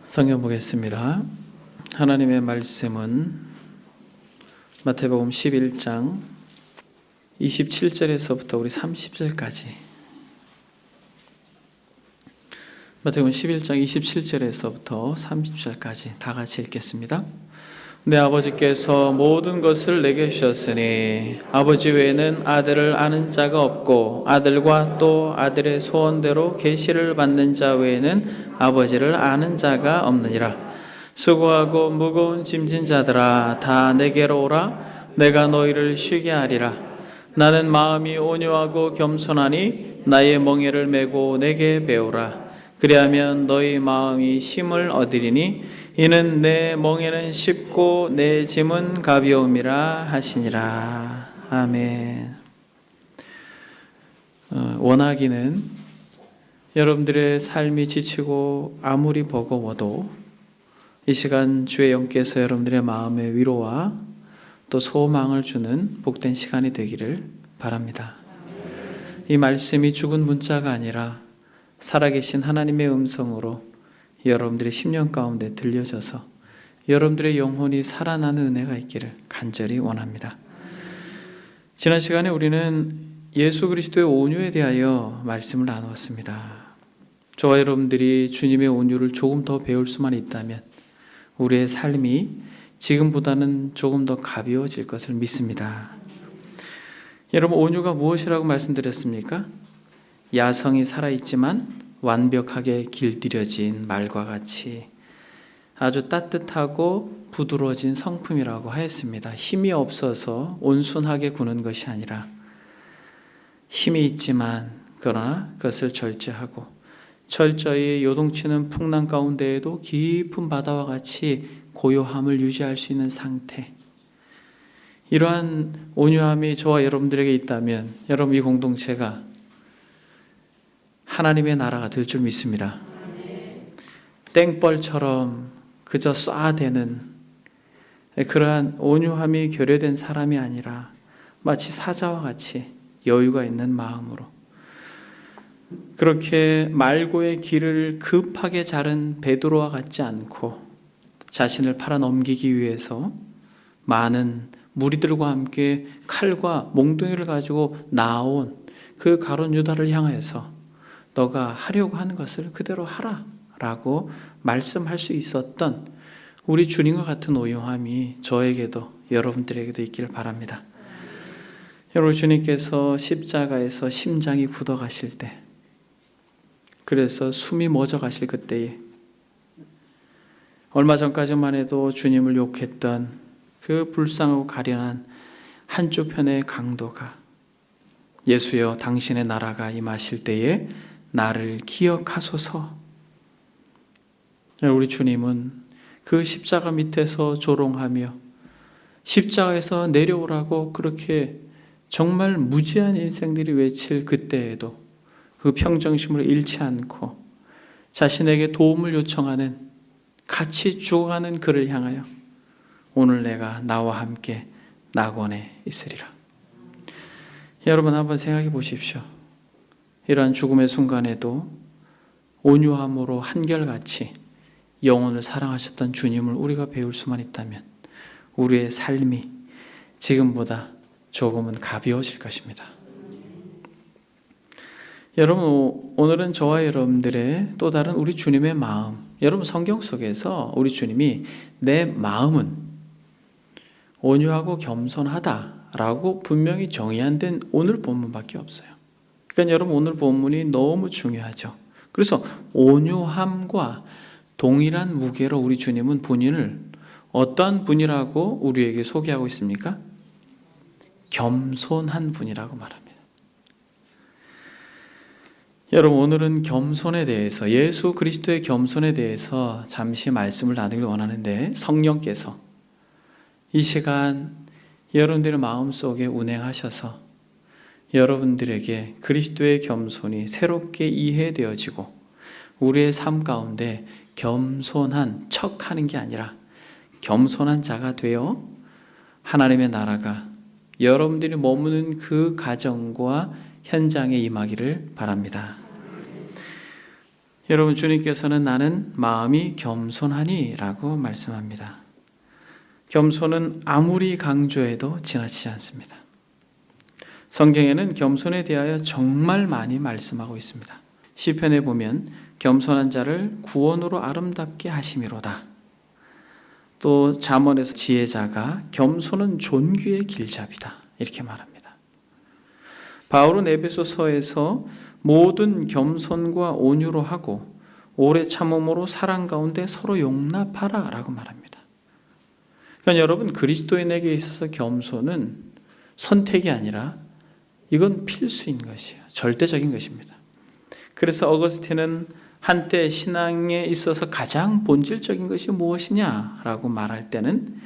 성경 보겠습니다. 하나님의 말씀은 마태복음 11장 27절에서부터 우리 30절까지, 마태복음 11장 27절에서부터 30절까지 다 같이 읽겠습니다. 내 아버지께서 모든 것을 내게 주셨으니 아버지 외에는 아들을 아는 자가 없고 아들과 또 아들의 소원대로 계시를 받는 자 외에는 아버지를 아는 자가 없느니라. 수고하고 무거운 짐진 자들아 다 내게로 오라. 내가 너희를 쉬게 하리라. 나는 마음이 온유하고 겸손하니 나의 멍에를 메고 내게 배우라. 그리하면 너희 마음이 쉼을 얻으리니 이는 내 멍에는 쉽고 내 짐은 가벼움이라 하시니라. 아멘. 원하기는 여러분들의 삶이 지치고 아무리 버거워도 이 시간 주의 영께서 여러분들의 마음의 위로와 또 소망을 주는 복된 시간이 되기를 바랍니다. 이 말씀이 죽은 문자가 아니라 살아계신 하나님의 음성으로 여러분들의 심령 가운데 들려져서 여러분들의 영혼이 살아나는 은혜가 있기를 간절히 원합니다. 지난 시간에 우리는 예수 그리스도의 온유에 대하여 말씀을 나누었습니다. 저와 여러분들이 주님의 온유를 조금 더 배울 수만 있다면 우리의 삶이 지금보다는 조금 더 가벼워질 것을 믿습니다. 여러분, 온유가 무엇이라고 말씀드렸습니까? 야성이 살아있지만 완벽하게 길들여진 말과 같이 아주 따뜻하고 부드러워진 성품이라고 하였습니다. 힘이 없어서 온순하게 구는 것이 아니라 힘이 있지만 그러나 그것을 절제하고 철저히 요동치는 풍랑 가운데에도 깊은 바다와 같이 고요함을 유지할 수 있는 상태, 이러한 온유함이 저와 여러분들에게 있다면 여러분, 이 공동체가 하나님의 나라가 될 줄 믿습니다. 땡벌처럼 그저 쏴대는 그러한 온유함이 결여된 사람이 아니라 마치 사자와 같이 여유가 있는 마음으로, 그렇게 말고의 길을 급하게 자른 베드로와 같지 않고 자신을 팔아 넘기기 위해서 많은 무리들과 함께 칼과 몽둥이를 가지고 나온 그 가룟 유다를 향하여서 너가 하려고 하는 것을 그대로 하라 라고 말씀할 수 있었던 우리 주님과 같은 오용함이 저에게도 여러분들에게도 있기를 바랍니다. 여러분, 주님께서 십자가에서 심장이 굳어가실 때, 그래서 숨이 멎어가실 그때에 얼마 전까지만 해도 주님을 욕했던 그 불쌍하고 가련한 한쪽 편의 강도가 예수여 당신의 나라가 임하실 때에 나를 기억하소서. 우리 주님은 그 십자가 밑에서 조롱하며 십자가에서 내려오라고 그렇게 정말 무지한 인생들이 외칠 그때에도 그 평정심을 잃지 않고 자신에게 도움을 요청하는, 같이 죽어가는 그를 향하여 오늘 내가 나와 함께 낙원에 있으리라. 여러분, 한번 생각해 보십시오. 이러한 죽음의 순간에도 온유함으로 한결같이 영혼을 사랑하셨던 주님을 우리가 배울 수만 있다면 우리의 삶이 지금보다 조금은 가벼워질 것입니다. 여러분, 오늘은 저와 여러분들의 또 다른 우리 주님의 마음, 여러분 성경 속에서 우리 주님이 내 마음은 온유하고 겸손하다라고 분명히 정의 안 된 오늘 본문밖에 없어요. 그러니까 여러분, 오늘 본문이 너무 중요하죠. 그래서 온유함과 동일한 무게로 우리 주님은 본인을 어떠한 분이라고 우리에게 소개하고 있습니까? 겸손한 분이라고 말합니다. 여러분, 오늘은 겸손에 대해서, 예수 그리스도의 겸손에 대해서 잠시 말씀을 나누길 원하는데, 성령께서 이 시간 여러분들의 마음속에 운행하셔서 여러분들에게 그리스도의 겸손이 새롭게 이해되어지고 우리의 삶 가운데 겸손한 척하는 게 아니라 겸손한 자가 되어 하나님의 나라가 여러분들이 머무는 그 가정과 현장에 임하기를 바랍니다. 여러분, 주님께서는 나는 마음이 겸손하니 라고 말씀합니다. 겸손은 아무리 강조해도 지나치지 않습니다. 성경에는 겸손에 대하여 정말 많이 말씀하고 있습니다. 시편에 보면 겸손한 자를 구원으로 아름답게 하심이로다. 또 잠언에서 지혜자가 겸손은 존귀의 길잡이다 이렇게 말합니다. 바울은 에베소서에서 모든 겸손과 온유로 하고 오래 참음으로 사랑 가운데 서로 용납하라 라고 말합니다. 그러니까 여러분, 그리스도인에게 있어서 겸손은 선택이 아니라 이건 필수인 것이에요. 절대적인 것입니다. 그래서 어거스틴은 한때 신앙에 있어서 가장 본질적인 것이 무엇이냐라고 말할 때는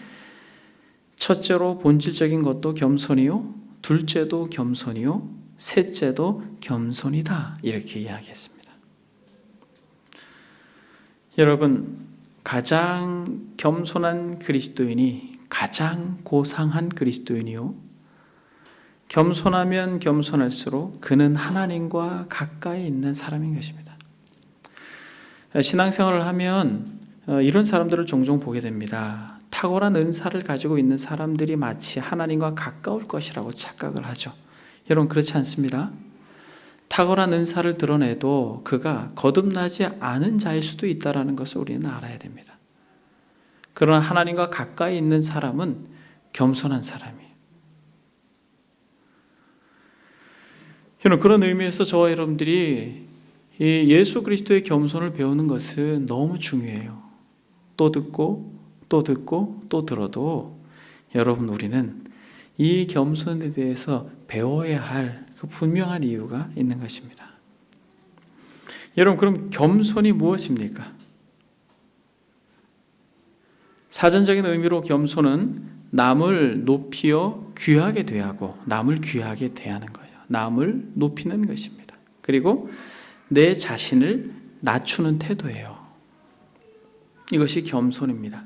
첫째로 본질적인 것도 겸손이요, 둘째도 겸손이요, 셋째도 겸손이다 이렇게 이야기했습니다. 여러분, 가장 겸손한 그리스도인이 가장 고상한 그리스도인이요, 겸손하면 겸손할수록 그는 하나님과 가까이 있는 사람인 것입니다. 신앙생활을 하면 이런 사람들을 종종 보게 됩니다. 탁월한 은사를 가지고 있는 사람들이 마치 하나님과 가까울 것이라고 착각을 하죠. 여러분, 그렇지 않습니다. 탁월한 은사를 드러내도 그가 거듭나지 않은 자일 수도 있다는 것을 우리는 알아야 됩니다. 그러나 하나님과 가까이 있는 사람은 겸손한 사람이에요. 그런 의미에서 저와 여러분들이 이 예수 그리스도의 겸손을 배우는 것은 너무 중요해요. 또 듣고 또 듣고 또 들어도 여러분, 우리는 이 겸손에 대해서 배워야 할 그 분명한 이유가 있는 것입니다. 여러분, 그럼 겸손이 무엇입니까? 사전적인 의미로 겸손은 남을 높이어 귀하게 대하고 남을 귀하게 대하는 거예요. 남을 높이는 것입니다. 그리고 내 자신을 낮추는 태도예요. 이것이 겸손입니다.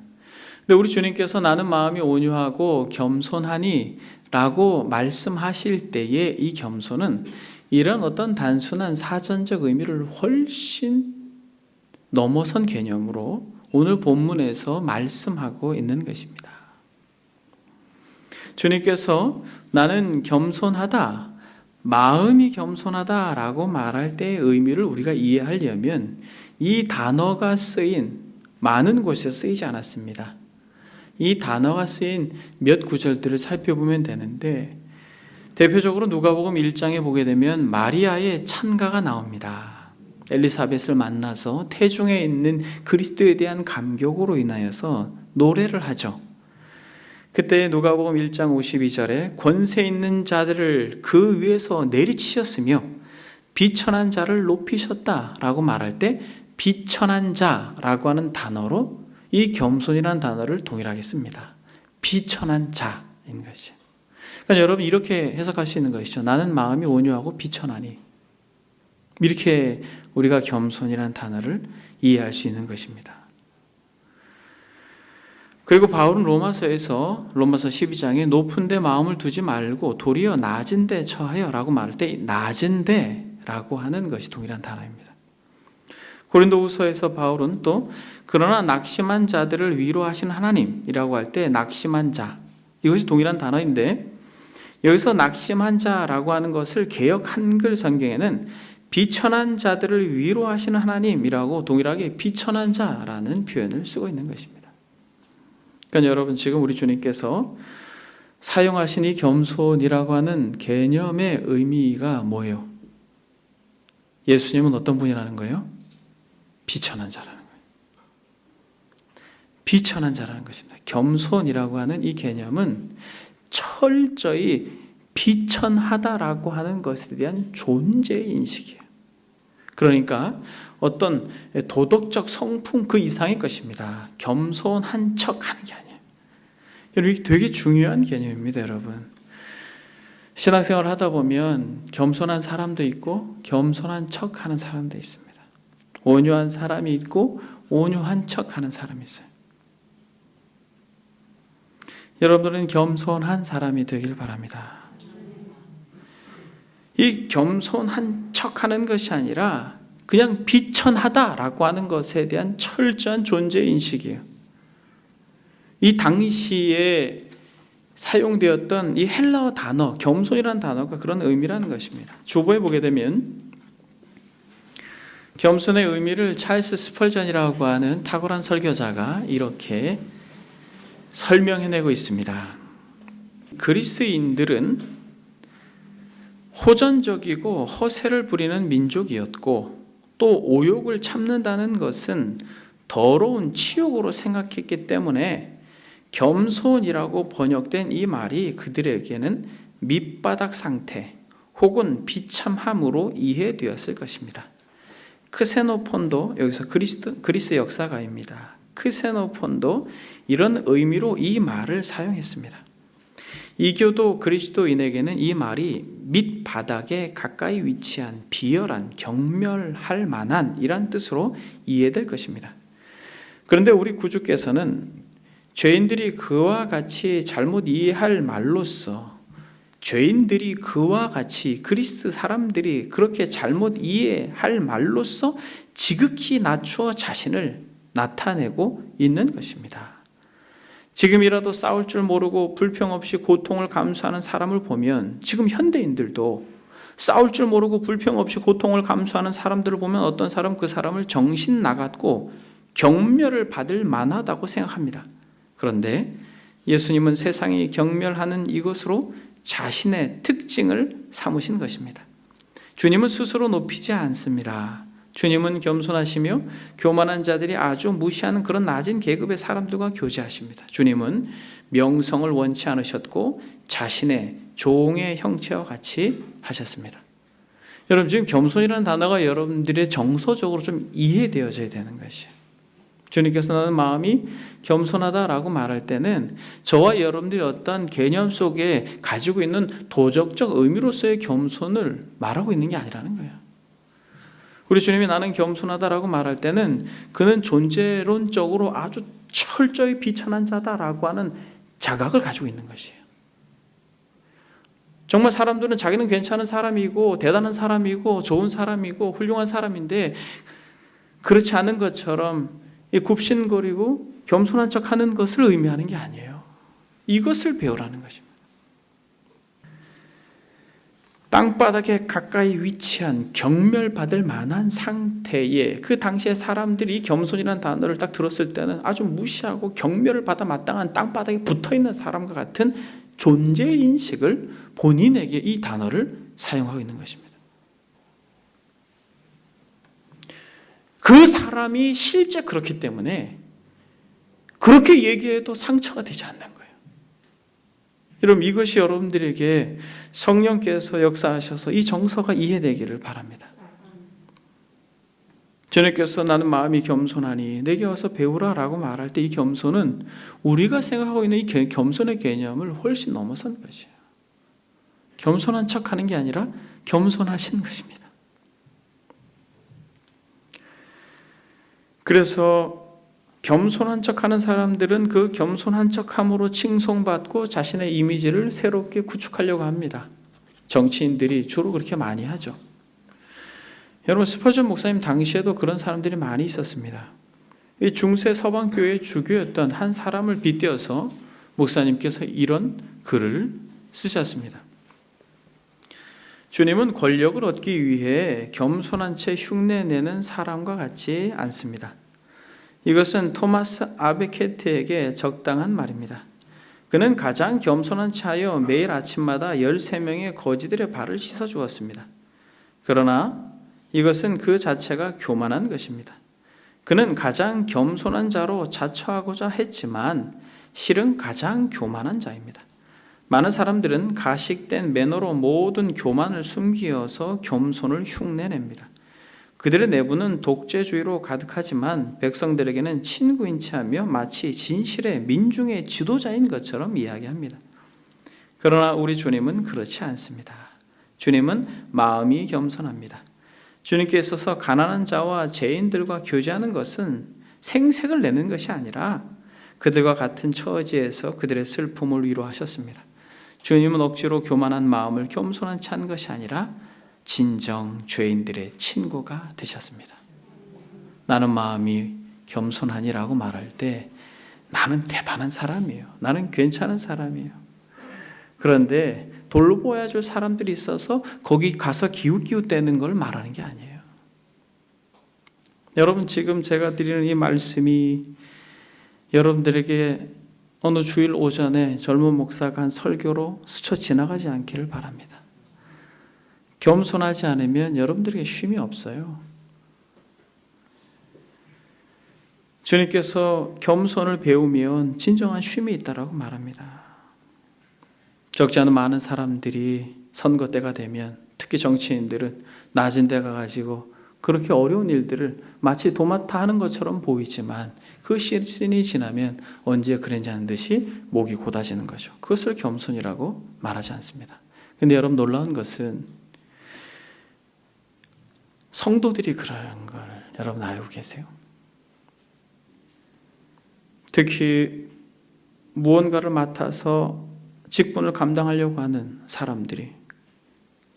근데 우리 주님께서 나는 마음이 온유하고 겸손하니 라고 말씀하실 때의 이 겸손은 이런 어떤 단순한 사전적 의미를 훨씬 넘어선 개념으로 오늘 본문에서 말씀하고 있는 것입니다. 주님께서 나는 겸손하다, 마음이 겸손하다라고 말할 때의 의미를 우리가 이해하려면 이 단어가 쓰인 많은 곳에 쓰이지 않았습니다. 이 단어가 쓰인 몇 구절들을 살펴보면 되는데, 대표적으로 누가복음 1장에 보게 되면 마리아의 찬가가 나옵니다. 엘리사벳을 만나서 태중에 있는 그리스도에 대한 감격으로 인하여서 노래를 하죠. 그때 누가복음 1장 52절에 권세 있는 자들을 그 위에서 내리치셨으며 비천한 자를 높이셨다라고 말할 때 비천한 자라고 하는 단어로 이 겸손이라는 단어를 동일하게 씁니다. 비천한 자인 것이죠. 그러니까 여러분, 이렇게 해석할 수 있는 것이죠. 나는 마음이 온유하고 비천하니. 이렇게 우리가 겸손이라는 단어를 이해할 수 있는 것입니다. 그리고 바울은 로마서 12장에 높은 데 마음을 두지 말고 도리어 낮은 데 처하여 라고 말할 때 낮은 데라고 하는 것이 동일한 단어입니다. 고린도후서에서 바울은 또 그러나 낙심한 자들을 위로하신 하나님이라고 할 때 낙심한 자, 이것이 동일한 단어인데, 여기서 낙심한 자라고 하는 것을 개역 한글 성경에는 비천한 자들을 위로하시는 하나님이라고 동일하게 비천한 자라는 표현을 쓰고 있는 것입니다. 그러니까 여러분, 지금 우리 주님께서 사용하신 이 겸손이라고 하는 개념의 의미가 뭐예요? 예수님은 어떤 분이라는 거예요? 비천한 자라는 거예요. 비천한 자라는 것입니다. 겸손이라고 하는 이 개념은 철저히 비천하다라고 하는 것에 대한 존재의 인식이에요. 그러니까 어떤 도덕적 성품 그 이상의 것입니다. 겸손한 척 하는 게 아니에요. 여러분, 이게 되게 중요한 개념입니다, 여러분. 신앙생활을 하다 보면 겸손한 사람도 있고 겸손한 척 하는 사람도 있습니다. 온유한 사람이 있고 온유한 척 하는 사람이 있어요. 여러분들은 겸손한 사람이 되길 바랍니다. 이 겸손한 척 하는 것이 아니라 그냥 비천하다라고 하는 것에 대한 철저한 존재 인식이에요. 이 당시에 사용되었던 이 헬라어 단어, 겸손이라는 단어가 그런 의미라는 것입니다. 주보에 보게 되면 겸손의 의미를 찰스 스펄전이라고 하는 탁월한 설교자가 이렇게 설명해내고 있습니다. 그리스인들은 호전적이고 허세를 부리는 민족이었고 또 오욕을 참는다는 것은 더러운 치욕으로 생각했기 때문에 겸손이라고 번역된 이 말이 그들에게는 밑바닥 상태 혹은 비참함으로 이해되었을 것입니다. 크세노폰도 여기서 그리스 역사가입니다. 크세노폰도 이런 의미로 이 말을 사용했습니다. 이교도 그리스도인에게는 이 말이 밑바닥에 가까이 위치한 비열한, 경멸할 만한 이란 뜻으로 이해될 것입니다. 그런데 우리 구주께서는 죄인들이 그와 같이 잘못 이해할 말로써 죄인들이 그와 같이 그리스 사람들이 그렇게 잘못 이해할 말로써 지극히 낮추어 자신을 나타내고 있는 것입니다. 지금이라도 싸울 줄 모르고 불평 없이 고통을 감수하는 사람을 보면 지금 현대인들도 싸울 줄 모르고 불평 없이 고통을 감수하는 사람들을 보면 어떤 사람 그 사람을 정신 나갔고 경멸을 받을 만하다고 생각합니다. 그런데 예수님은 세상이 경멸하는 이것으로 자신의 특징을 삼으신 것입니다. 주님은 스스로 높이지 않습니다. 주님은 겸손하시며 교만한 자들이 아주 무시하는 그런 낮은 계급의 사람들과 교제하십니다. 주님은 명성을 원치 않으셨고 자신의 종의 형체와 같이 하셨습니다. 여러분 지금 겸손이라는 단어가 여러분들의 정서적으로 좀 이해되어져야 되는 것이에요. 주님께서 나는 마음이 겸손하다라고 말할 때는 저와 여러분들이 어떤 개념 속에 가지고 있는 도덕적 의미로서의 겸손을 말하고 있는 게 아니라는 거예요. 우리 주님이 나는 겸손하다라고 말할 때는 그는 존재론적으로 아주 철저히 비천한 자다라고 하는 자각을 가지고 있는 것이에요. 정말 사람들은 자기는 괜찮은 사람이고 대단한 사람이고 좋은 사람이고 훌륭한 사람인데 그렇지 않은 것처럼 굽신거리고 겸손한 척하는 것을 의미하는 게 아니에요. 이것을 배우라는 것입니다. 땅바닥에 가까이 위치한 경멸받을 만한 상태에 그 당시에 사람들이 겸손이라는 단어를 딱 들었을 때는 아주 무시하고 경멸을 받아 마땅한 땅바닥에 붙어있는 사람과 같은 존재인식을 본인에게 이 단어를 사용하고 있는 것입니다. 그 사람이 실제 그렇기 때문에 그렇게 얘기해도 상처가 되지 않는 거예요. 여러분 이것이 여러분들에게 성령께서 역사하셔서 이 정서가 이해되기를 바랍니다. 주님께서 나는 마음이 겸손하니 내게 와서 배우라 라고 말할 때 이 겸손은 우리가 생각하고 있는 이 겸손의 개념을 훨씬 넘어선 것이에요. 겸손한 척하는 게 아니라 겸손하신 것입니다. 그래서 겸손한 척하는 사람들은 그 겸손한 척함으로 칭송받고 자신의 이미지를 새롭게 구축하려고 합니다. 정치인들이 주로 그렇게 많이 하죠. 여러분 스펄전 목사님 당시에도 그런 사람들이 많이 있었습니다. 이 중세 서방교회의 주교였던 한 사람을 빗대어서 목사님께서 이런 글을 쓰셨습니다. 주님은 권력을 얻기 위해 겸손한 채 흉내내는 사람과 같지 않습니다. 이것은 토마스 아베케트에게 적당한 말입니다. 그는 가장 겸손한 채하여 매일 아침마다 13명의 거지들의 발을 씻어 주었습니다. 그러나 이것은 그 자체가 교만한 것입니다. 그는 가장 겸손한 자로 자처하고자 했지만 실은 가장 교만한 자입니다. 많은 사람들은 가식된 매너로 모든 교만을 숨기어서 겸손을 흉내냅니다. 그들의 내부는 독재주의로 가득하지만 백성들에게는 친구인 체하며 마치 진실의 민중의 지도자인 것처럼 이야기합니다. 그러나 우리 주님은 그렇지 않습니다. 주님은 마음이 겸손합니다. 주님께 있어서 가난한 자와 죄인들과 교제하는 것은 생색을 내는 것이 아니라 그들과 같은 처지에서 그들의 슬픔을 위로하셨습니다. 주님은 억지로 교만한 마음을 겸손한 채 한 것이 아니라 진정 죄인들의 친구가 되셨습니다. 나는 마음이 겸손하니라고 말할 때 나는 대단한 사람이에요. 나는 괜찮은 사람이에요. 그런데 돌로 보여줄 사람들이 있어서 거기 가서 기웃기웃대는 걸 말하는 게 아니에요. 여러분, 지금 제가 드리는 이 말씀이 여러분들에게 어느 주일 오전에 젊은 목사가 한 설교로 스쳐 지나가지 않기를 바랍니다. 겸손하지 않으면 여러분들에게 쉼이 없어요. 주님께서 겸손을 배우면 진정한 쉼이 있다라고 말합니다. 적지 않은 많은 사람들이 선거 때가 되면, 특히 정치인들은 낮은 데 가가지고 그렇게 어려운 일들을 마치 도맡아 하는 것처럼 보이지만 그 시즌이 지나면 언제 그랬지 않은 듯이 목이 곧아지는 거죠. 그것을 겸손이라고 말하지 않습니다. 그런데 여러분, 놀라운 것은 성도들이 그런 걸 여러분 알고 계세요? 특히 무언가를 맡아서 직분을 감당하려고 하는 사람들이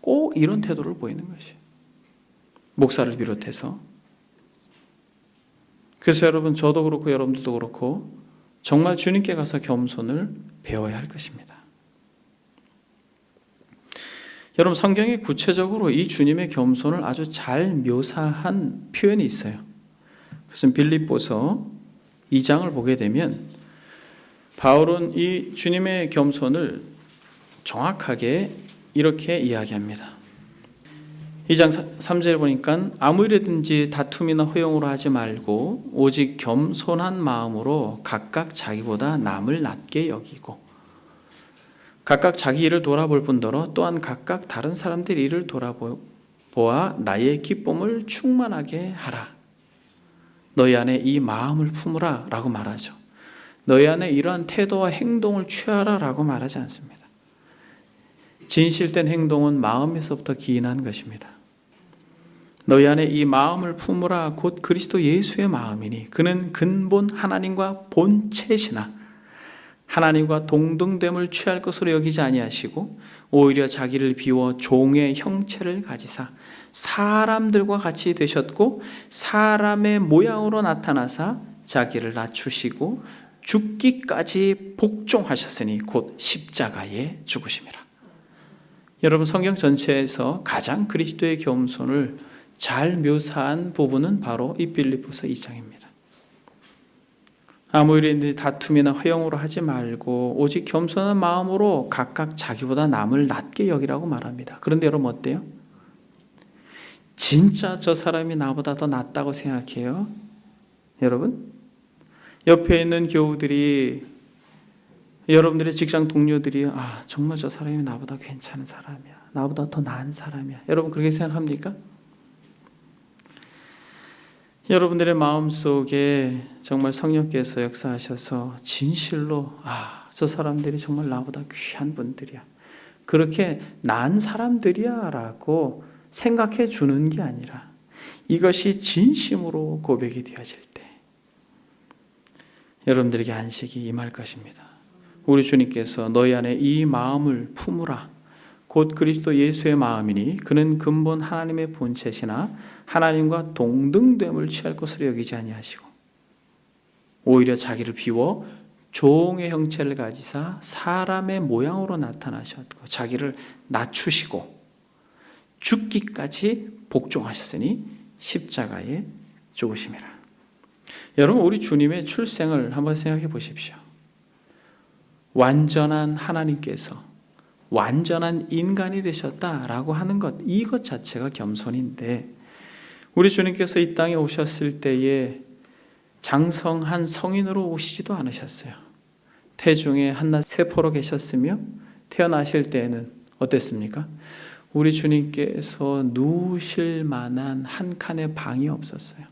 꼭 이런 태도를 보이는 것이에요. 목사를 비롯해서. 그래서 여러분, 저도 그렇고 여러분들도 그렇고 정말 주님께 가서 겸손을 배워야 할 것입니다. 여러분, 성경에 구체적으로 이 주님의 겸손을 아주 잘 묘사한 표현이 있어요. 그것은 빌립보서 2장을 보게 되면 바울은 이 주님의 겸손을 정확하게 이렇게 이야기합니다. 2장 3절에 보니까 아무 일이든지 다툼이나 허용으로 하지 말고 오직 겸손한 마음으로 각각 자기보다 남을 낮게 여기고 각각 자기 일을 돌아볼 뿐더러 또한 각각 다른 사람들의 일을 돌아보아 나의 기쁨을 충만하게 하라. 너희 안에 이 마음을 품으라 라고 말하죠. 너희 안에 이러한 태도와 행동을 취하라 라고 말하지 않습니다. 진실된 행동은 마음에서부터 기인한 것입니다. 너희 안에 이 마음을 품으라 곧 그리스도 예수의 마음이니 그는 근본 하나님과 본체시나 하나님과 동등됨을 취할 것으로 여기지 아니하시고 오히려 자기를 비워 종의 형체를 가지사 사람들과 같이 되셨고 사람의 모양으로 나타나사 자기를 낮추시고 죽기까지 복종하셨으니 곧 십자가에 죽으심이라. 여러분, 성경 전체에서 가장 그리스도의 겸손을 잘 묘사한 부분은 바로 이 빌립보서 2장입니다. 아무 일이든지 다툼이나 허용으로 하지 말고 오직 겸손한 마음으로 각각 자기보다 남을 낮게 여기라고 말합니다. 그런데 여러분, 어때요? 진짜 저 사람이 나보다 더 낫다고 생각해요? 여러분? 옆에 있는 교우들이, 여러분들의 직장 동료들이 정말 저 사람이 나보다 괜찮은 사람이야, 나보다 더 나은 사람이야, 여러분 그렇게 생각합니까? 여러분들의 마음속에 정말 성령께서 역사하셔서 진실로 저 사람들이 정말 나보다 귀한 분들이야, 그렇게 나은 사람들이야 라고 생각해 주는 게 아니라 이것이 진심으로 고백이 되어질 때 여러분들에게 안식이 임할 것입니다. 우리 주님께서 너희 안에 이 마음을 품으라 곧 그리스도 예수의 마음이니 그는 근본 하나님의 본체시나 하나님과 동등됨을 취할 것으로 여기지 아니하시고 오히려 자기를 비워 종의 형체를 가지사 사람의 모양으로 나타나셨고 자기를 낮추시고 죽기까지 복종하셨으니 십자가에 죽으심이라. 여러분, 우리 주님의 출생을 한번 생각해 보십시오. 완전한 하나님께서 완전한 인간이 되셨다라고 하는 것, 이것 자체가 겸손인데 우리 주님께서 이 땅에 오셨을 때에 장성한 성인으로 오시지도 않으셨어요. 태중에 한낱 세포로 계셨으며 태어나실 때에는 어땠습니까? 우리 주님께서 누우실 만한 한 칸의 방이 없었어요.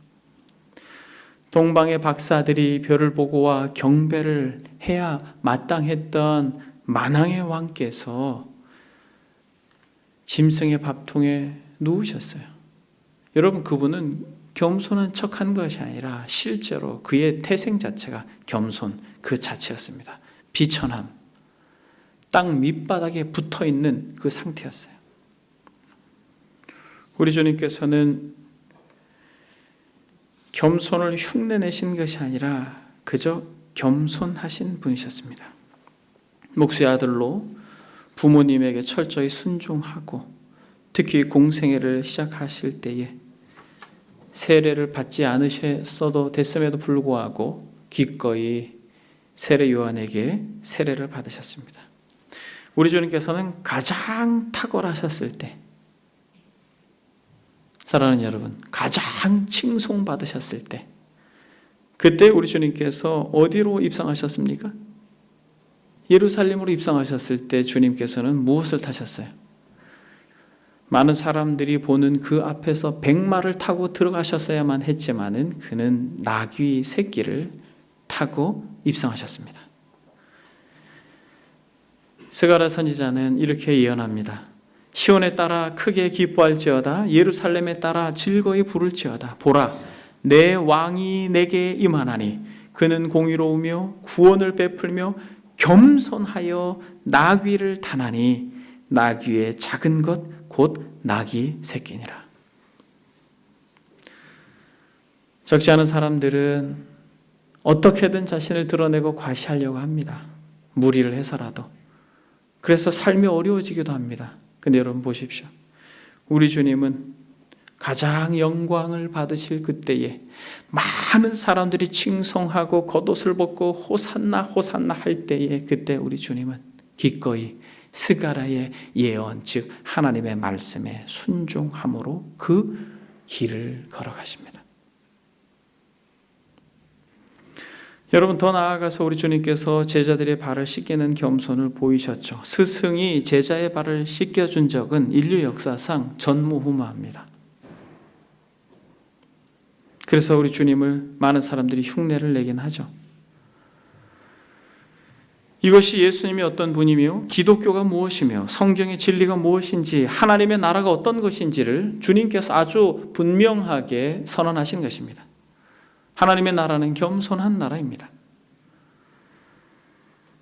동방의 박사들이 별을 보고와 경배를 해야 마땅했던 만왕의 왕께서 짐승의 밥통에 누우셨어요. 여러분, 그분은 겸손한 척한 것이 아니라 실제로 그의 태생 자체가 겸손 그 자체였습니다. 비천함, 땅 밑바닥에 붙어있는 그 상태였어요. 우리 주님께서는 겸손을 흉내내신 것이 아니라 그저 겸손하신 분이셨습니다. 목수의 아들로 부모님에게 철저히 순종하고 특히 공생애를 시작하실 때에 세례를 받지 않으셨어도 됐음에도 불구하고 기꺼이 세례 요한에게 세례를 받으셨습니다. 우리 주님께서는 가장 탁월하셨을 때, 사랑하는 여러분, 가장 칭송받으셨을 때, 그때 우리 주님께서 어디로 입성하셨습니까? 예루살렘으로 입성하셨을 때 주님께서는 무엇을 타셨어요? 많은 사람들이 보는 그 앞에서 백마를 타고 들어가셨어야만 했지만은 그는 나귀 새끼를 타고 입성하셨습니다. 스가랴 선지자는 이렇게 예언합니다. 시온에 따라 크게 기뻐할지어다 예루살렘에 따라 즐거이 부를지어다 보라 내 왕이 내게 임하나니 그는 공의로우며 구원을 베풀며 겸손하여 나귀를 타나니 나귀의 작은 것 곧 나귀 새끼니라. 적지 않은 사람들은 어떻게든 자신을 드러내고 과시하려고 합니다. 무리를 해서라도. 그래서 삶이 어려워지기도 합니다. 근데 여러분 보십시오. 우리 주님은 가장 영광을 받으실 그때에 많은 사람들이 칭송하고 겉옷을 벗고 호산나 호산나 할 때에 그때 우리 주님은 기꺼이 스가랴의 예언 즉 하나님의 말씀에 순종함으로 그 길을 걸어가십니다. 여러분 더 나아가서 우리 주님께서 제자들의 발을 씻기는 겸손을 보이셨죠. 스승이 제자의 발을 씻겨준 적은 인류 역사상 전무후무합니다. 그래서 우리 주님을 많은 사람들이 흉내를 내긴 하죠. 이것이 예수님이 어떤 분이며 기독교가 무엇이며 성경의 진리가 무엇인지 하나님의 나라가 어떤 것인지를 주님께서 아주 분명하게 선언하신 것입니다. 하나님의 나라는 겸손한 나라입니다.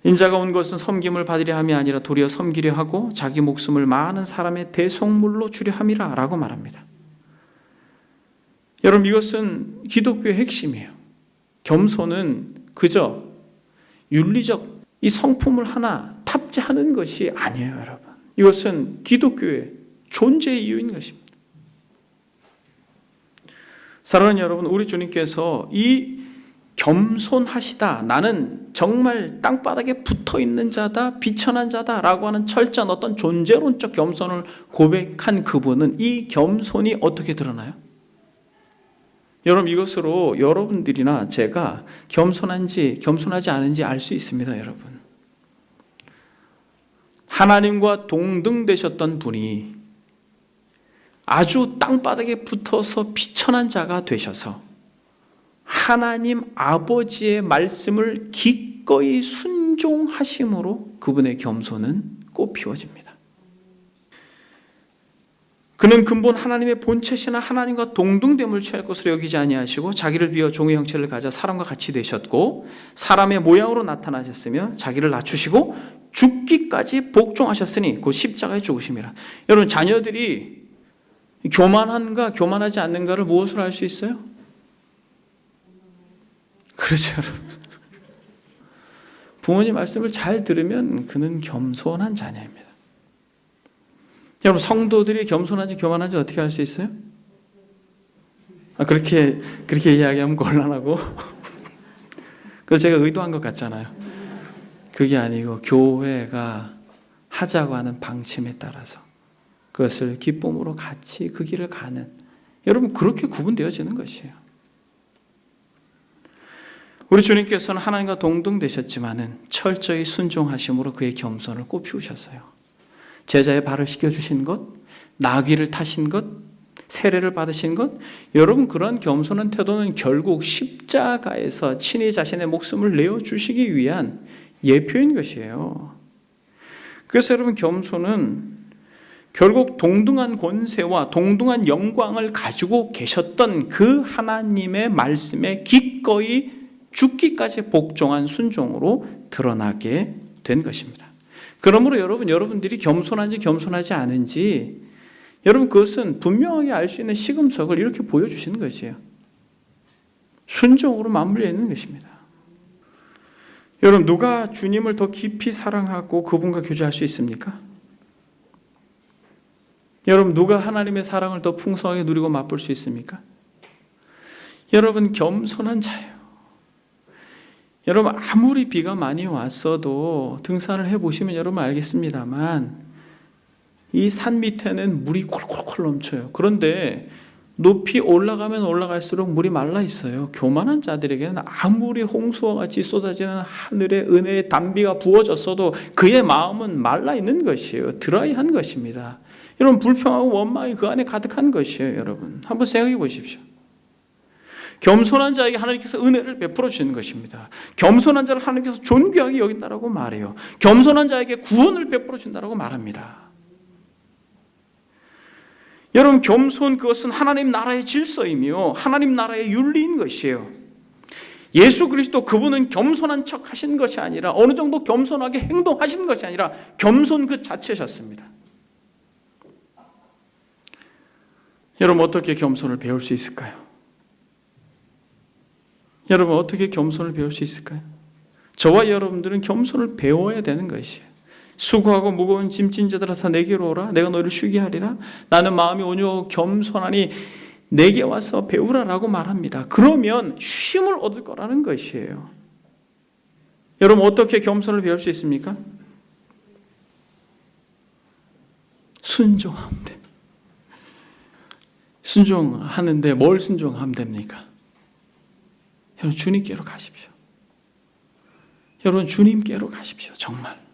인자가 온 것은 섬김을 받으려 함이 아니라 도리어 섬기려 하고 자기 목숨을 많은 사람의 대속물로 주려 함이라 라고 말합니다. 여러분 이것은 기독교의 핵심이에요. 겸손은 그저 윤리적 이 성품을 하나 탑재하는 것이 아니에요, 여러분. 이것은 기독교의 존재의 이유인 것입니다. 사랑하는 여러분, 우리 주님께서 이 겸손하시다, 나는 정말 땅바닥에 붙어있는 자다, 비천한 자다라고 하는 철저한 어떤 존재론적 겸손을 고백한 그분은 이 겸손이 어떻게 드러나요? 여러분 이것으로 여러분들이나 제가 겸손한지 겸손하지 않은지 알 수 있습니다. 여러분 하나님과 동등되셨던 분이 아주 땅바닥에 붙어서 비천한 자가 되셔서 하나님 아버지의 말씀을 기꺼이 순종하심으로 그분의 겸손은 꽃피워집니다. 그는 근본 하나님의 본체시나 하나님과 동등됨을 취할 것으로 여기지 아니하시고 자기를 비워 종의 형체를 가져 사람과 같이 되셨고 사람의 모양으로 나타나셨으며 자기를 낮추시고 죽기까지 복종하셨으니 곧 십자가에 죽으심이라. 여러분 자녀들이 교만한가 교만하지 않는가를 무엇으로 알 수 있어요? 그렇죠, 여러분. 부모님 말씀을 잘 들으면 그는 겸손한 자녀입니다. 여러분 성도들이 겸손한지 교만한지 어떻게 알 수 있어요? 그렇게 이야기하면 곤란하고 그거 제가 의도한 것 같잖아요. 그게 아니고 교회가 하자고 하는 방침에 따라서 그것을 기쁨으로 같이 그 길을 가는, 여러분 그렇게 구분되어지는 것이에요. 우리 주님께서는 하나님과 동등되셨지만은 철저히 순종하심으로 그의 겸손을 꽃피우셨어요. 제자의 발을 씻겨주신 것, 나귀를 타신 것, 세례를 받으신 것, 여러분 그런 겸손한 태도는 결국 십자가에서 친히 자신의 목숨을 내어주시기 위한 예표인 것이에요. 그래서 여러분 겸손은 결국 동등한 권세와 동등한 영광을 가지고 계셨던 그 하나님의 말씀에 기꺼이 죽기까지 복종한 순종으로 드러나게 된 것입니다. 그러므로 여러분들이 겸손한지 겸손하지 않은지 여러분, 그것은 분명하게 알 수 있는 시금석을 이렇게 보여주시는 것이에요. 순종으로 맞물려 있는 것입니다. 여러분, 누가 주님을 더 깊이 사랑하고 그분과 교제할 수 있습니까? 여러분, 누가 하나님의 사랑을 더 풍성하게 누리고 맛볼 수 있습니까? 여러분, 겸손한 자예요. 여러분, 아무리 비가 많이 왔어도 등산을 해보시면 여러분 알겠습니다만 이 산 밑에는 물이 콜콜콜 넘쳐요. 그런데 높이 올라가면 올라갈수록 물이 말라 있어요. 교만한 자들에게는 아무리 홍수와 같이 쏟아지는 하늘의 은혜의 단비가 부어졌어도 그의 마음은 말라 있는 것이에요. 드라이한 것입니다. 여러분, 불평하고 원망이 그 안에 가득한 것이에요. 여러분, 한번 생각해 보십시오. 겸손한 자에게 하나님께서 은혜를 베풀어 주시는 것입니다. 겸손한 자를 하나님께서 존귀하게 여긴다라고 말해요. 겸손한 자에게 구원을 베풀어 준다라고 말합니다. 여러분, 겸손, 그것은 하나님 나라의 질서이며 하나님 나라의 윤리인 것이에요. 예수 그리스도, 그분은 겸손한 척 하신 것이 아니라 어느 정도 겸손하게 행동하신 것이 아니라 겸손 그 자체셨습니다. 여러분, 어떻게 겸손을 배울 수 있을까요? 여러분, 어떻게 겸손을 배울 수 있을까요? 저와 여러분들은 겸손을 배워야 되는 것이에요. 수고하고 무거운 짐진 자들아 다 내게로 오라. 내가 너희를 쉬게 하리라. 나는 마음이 온유하고 겸손하니 내게 와서 배우라라고 말합니다. 그러면 쉼을 얻을 거라는 것이에요. 여러분, 어떻게 겸손을 배울 수 있습니까? 순종하면 돼. 순종하는데 뭘 순종하면 됩니까? 여러분, 주님께로 가십시오. 여러분, 주님께로 가십시오. 정말.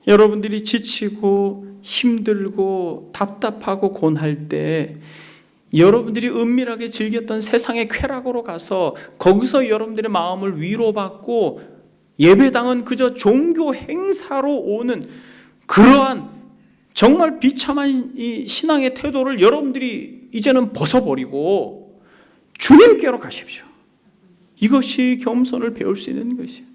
여러분들이 지치고 힘들고 답답하고 곤할 때 여러분들이 은밀하게 즐겼던 세상의 쾌락으로 가서 거기서 여러분들의 마음을 위로받고 예배당은 그저 종교 행사로 오는 그러한 정말 비참한 이 신앙의 태도를 여러분들이 이제는 벗어버리고 주님께로 가십시오. 이것이 겸손을 배울 수 있는 것이에요.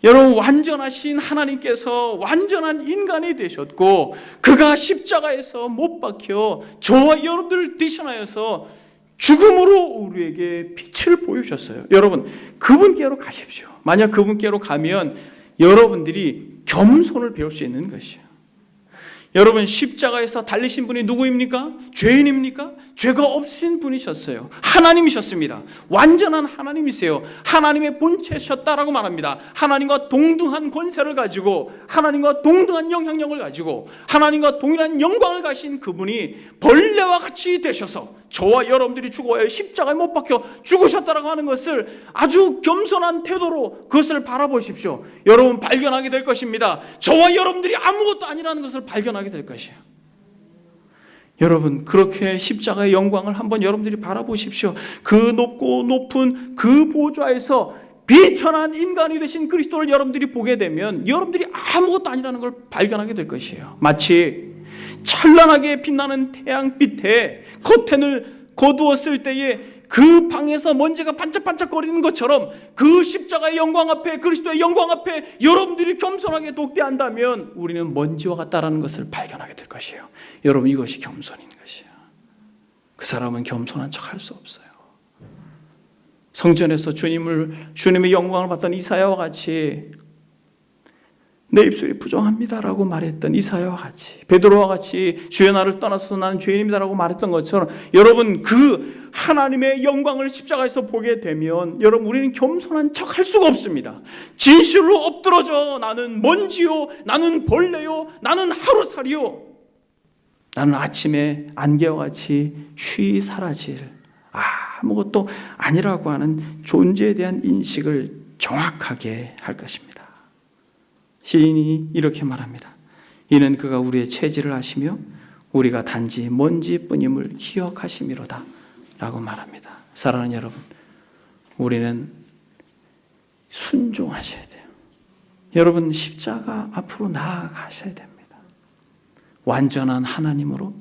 여러분, 완전하신 하나님께서 완전한 인간이 되셨고 그가 십자가에서 못 박혀 저와 여러분들을 대신하여서 죽음으로 우리에게 빛을 보여주셨어요. 여러분, 그분께로 가십시오. 만약 그분께로 가면 여러분들이 겸손을 배울 수 있는 것이에요. 여러분, 십자가에서 달리신 분이 누구입니까? 죄인입니까? 죄가 없으신 분이셨어요. 하나님이셨습니다. 완전한 하나님이세요. 하나님의 본체셨다라고 말합니다. 하나님과 동등한 권세를 가지고 하나님과 동등한 영향력을 가지고 하나님과 동일한 영광을 가신 그분이 벌레와 같이 되셔서 저와 여러분들이 죽어야 십자가에 못 박혀 죽으셨다라고 하는 것을 아주 겸손한 태도로 그것을 바라보십시오. 여러분, 발견하게 될 것입니다. 저와 여러분들이 아무것도 아니라는 것을 발견하게 될 것이에요. 여러분, 그렇게 십자가의 영광을 한번 여러분들이 바라보십시오. 그 높고 높은 그 보좌에서 비천한 인간이 되신 그리스도를 여러분들이 보게 되면 여러분들이 아무것도 아니라는 걸 발견하게 될 것이에요. 마치 찬란하게 빛나는 태양빛에 커튼을 거두었을 때에 그 방에서 먼지가 반짝반짝거리는 것처럼 그 십자가의 영광 앞에, 그리스도의 영광 앞에 여러분들이 겸손하게 독대한다면 우리는 먼지와 같다라는 것을 발견하게 될 것이에요. 여러분, 이것이 겸손인 것이에요. 그 사람은 겸손한 척 할 수 없어요. 성전에서 주님의 영광을 봤던 이사야와 같이 내 입술이 부정합니다라고 말했던 이사야와 같이, 베드로와 같이 주의 나를 떠나서 나는 죄인입니다라고 말했던 것처럼 여러분, 그 하나님의 영광을 십자가에서 보게 되면 여러분, 우리는 겸손한 척 할 수가 없습니다. 진실로 엎드러져 나는 먼지요, 나는 벌레요, 나는 하루살이요, 나는 아침에 안개와 같이 쉬이 사라질 아무것도 아니라고 하는 존재에 대한 인식을 정확하게 할 것입니다. 시인이 이렇게 말합니다. 이는 그가 우리의 체질을 아시며 우리가 단지 먼지뿐임을 기억하심이로다 라고 말합니다. 사랑하는 여러분, 우리는 순종하셔야 돼요. 여러분, 십자가 앞으로 나아가셔야 됩니다. 완전한 하나님으로,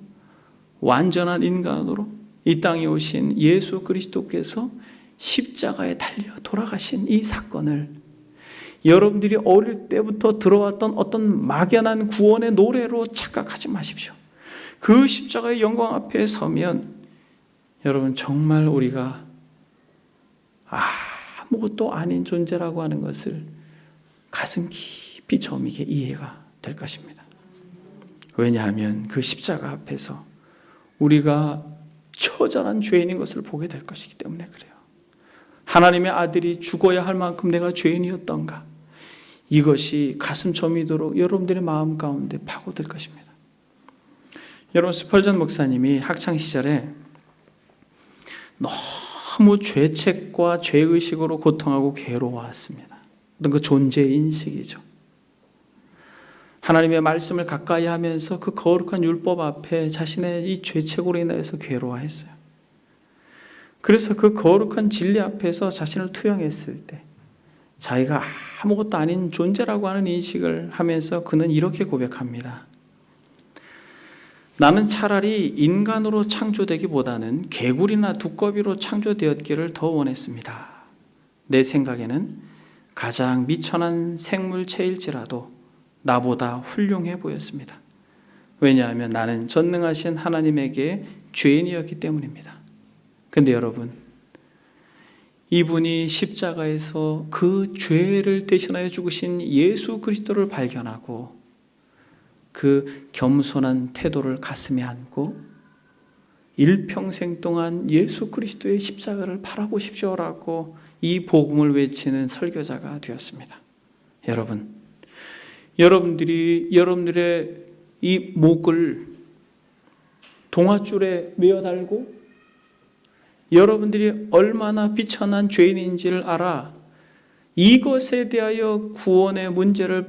완전한 인간으로 이 땅에 오신 예수 그리스도께서 십자가에 달려 돌아가신 이 사건을 여러분들이 어릴 때부터 들어왔던 어떤 막연한 구원의 노래로 착각하지 마십시오. 그 십자가의 영광 앞에 서면 여러분 정말 우리가 아무것도 아닌 존재라고 하는 것을 가슴 깊이 저미게 이해가 될 것입니다. 왜냐하면 그 십자가 앞에서 우리가 처절한 죄인인 것을 보게 될 것이기 때문에 그래요. 하나님의 아들이 죽어야 할 만큼 내가 죄인이었던가, 이것이 가슴 저미도록 여러분들의 마음 가운데 파고들 것입니다. 여러분, 스펄전 목사님이 학창시절에 너무 죄책과 죄의식으로 고통하고 괴로워했습니다. 어떤 그 존재의 인식이죠. 하나님의 말씀을 가까이 하면서 그 거룩한 율법 앞에 자신의 이 죄책으로 인해서 괴로워했어요. 그래서 그 거룩한 진리 앞에서 자신을 투영했을 때 자기가 아무것도 아닌 존재라고 하는 인식을 하면서 그는 이렇게 고백합니다. 나는 차라리 인간으로 창조되기보다는 개구리나 두꺼비로 창조되었기를 더 원했습니다. 내 생각에는 가장 미천한 생물체일지라도 나보다 훌륭해 보였습니다. 왜냐하면 나는 전능하신 하나님에게 죄인이었기 때문입니다. 근데 여러분, 이분이 십자가에서 그 죄를 대신하여 죽으신 예수 그리스도를 발견하고 그 겸손한 태도를 가슴에 안고 일평생 동안 예수 그리스도의 십자가를 바라보십시오라고 이 복음을 외치는 설교자가 되었습니다. 여러분, 여러분들이 여러분들의 이 목을 동아줄에 매어 달고 여러분들이 얼마나 비천한 죄인인지를 알아 이것에 대하여 구원의 문제를